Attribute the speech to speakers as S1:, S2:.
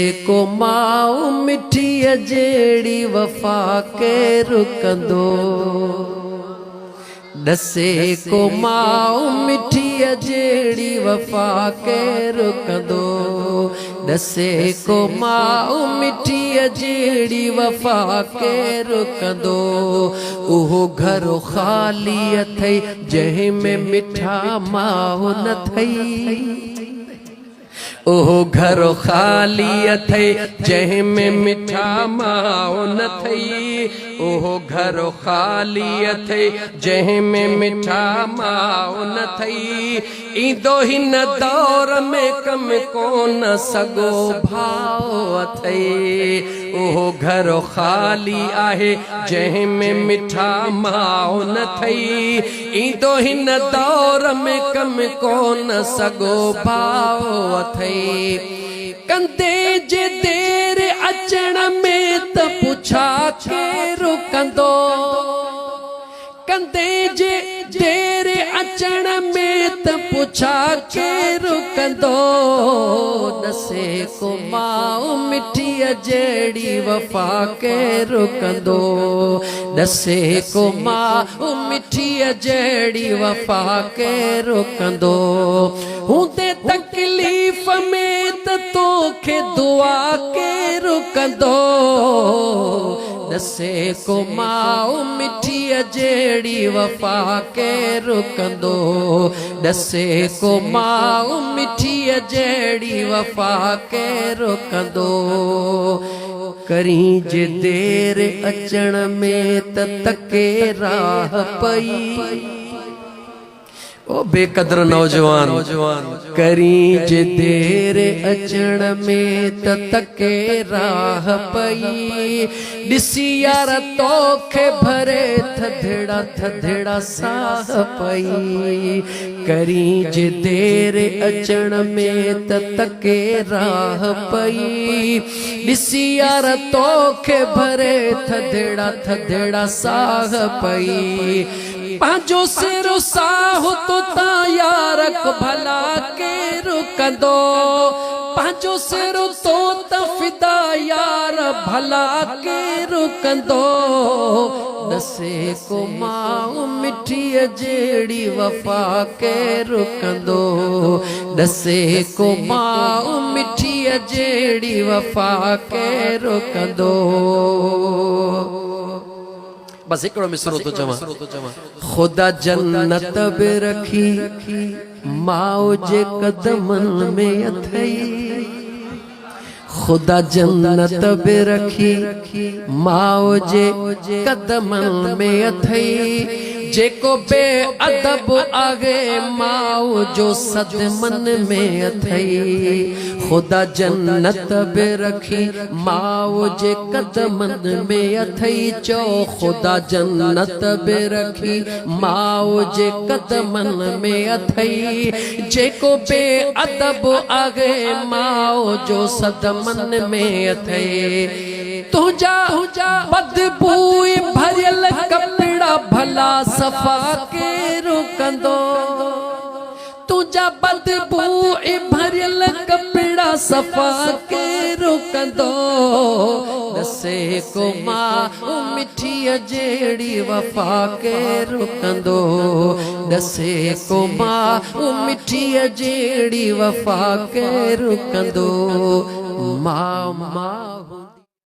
S1: को माऊ मिठी जेड़ी वफा के रुकंदो दसे को माऊ मिठी जेड़ी वफा के रुकंदो दसे को माऊ मिठी जेड़ी वफा के रुकंदो उहो घर खाली अथई जहि में मिठा माऊ न थई ओहो घर खाली अथई जहि में मिठा माओ न थई ओहो घर खाली अथई जहि में मिठा माओ न थई ईंदो हिन दौर में कम कोन सगो भाव अथई ओहो घर खाली आहे जहि में मिठा माओ न थई ईंदो हिन दौर में कम कोन सगो भाव अथई कंदे जे देर अचण में त पुछा के रुकंदो कंदे जे देर अचण में त पुछा के रुकंदो दसे को माऊ मिठी जेड़ी वफा के रुकंदो दसे को माऊ मिठी जेड़ी वफा के रुकंदो हूंदे तकलीफ़ में त तोखे दुआ के रुकंदो दसे को माऊ मिठी जेड़ी वफा के रुकंदो दसे को माऊ मिठी जेड़ी वफा के रुकंदो करी जे देर अचण में त तके राह पई ओ बेकदर नौजवान करी जे देर अचण में त तके राह पई ॾिसी यार तोखे भरे थधड़ा साह पई करी जे देर अचण में त तके राह पई ॾिसी यार तोखे भरे थधड़ा साह पई पांजो सिरो साहो तो यारक भला के रुकंदो पांजो सिरो तो तफिदा यार भला के रुकंदो दसे को माऊ मिठी जेड़ी वफा के रुकंदो दसे को माऊ मिठी जेड़ी वफा के रुकंदो बस एकड़ो मिसरो तो चवा खुदा जन्नत बि रखी माओ जे कदमन में अथई खुदा जन्नत बि रखी माओ जे कदमन में अथई जेको बेअदब आगे माओ जो सदमन में अथई खुदा जन्नत बि रखी माओ जे कदमन में अथई चो खुदा जन्नत बि रखी माओ जे कदमन में अथई जेको बेअदब आगे माओ जो सदमन में अथई तुझा बदबू भरियल कपड़ा भला सफा के रुकंदो तुझा बदबू भरियल कपड़ा सफा के रुकंदो दसे को माऊ मिठी जेड़ी वफा के रुकंदो दसे को माऊ मिठी जेड़ी वफा के रुकंदो मां